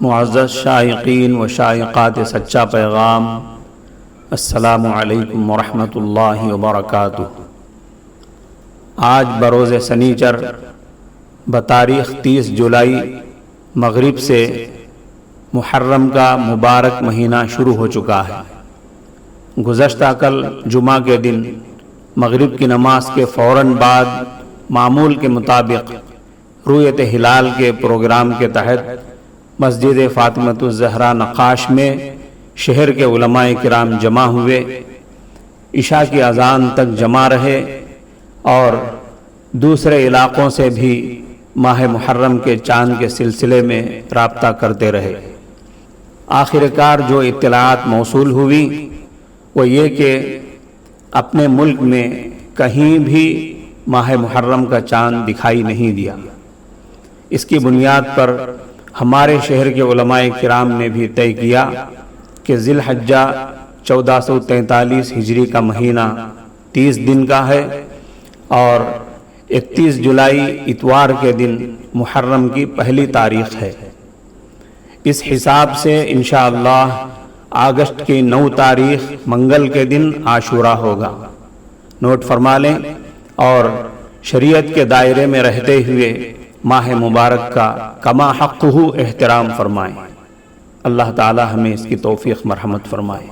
معزز شائقین و شائقات سچا پیغام، السلام علیکم ورحمۃ اللہ وبرکاتہ۔ آج بروز سنیچر بتاریخ 30 جولائی مغرب سے محرم کا مبارک مہینہ شروع ہو چکا ہے۔ گزشتہ کل جمعہ کے دن مغرب کی نماز کے فوراً بعد معمول کے مطابق رؤیت ہلال کے پروگرام کے تحت مسجد فاطمۃ الزہرا نقاش میں شہر کے علماء کرام جمع ہوئے، عشاء کی اذان تک جمع رہے اور دوسرے علاقوں سے بھی ماہ محرم کے چاند کے سلسلے میں رابطہ کرتے رہے۔ آخر کار جو اطلاعات موصول ہوئی وہ یہ کہ اپنے ملک میں کہیں بھی ماہ محرم کا چاند دکھائی نہیں دیا۔ اس کی بنیاد پر ہمارے شہر کے علماء کرام نے بھی طے کیا کہ ذی الحجہ 1443 ہجری کا مہینہ 30 دن کا ہے اور 31 جولائی اتوار کے دن محرم کی پہلی تاریخ ہے۔ اس حساب سے انشاءاللہ اگست کی 9 تاریخ منگل کے دن عاشورہ ہوگا۔ نوٹ فرما لیں اور شریعت کے دائرے میں رہتے ہوئے ماہ مبارک کا کما حقہ احترام فرمائیں۔ اللہ تعالی ہمیں اس کی توفیق مرحمت فرمائے۔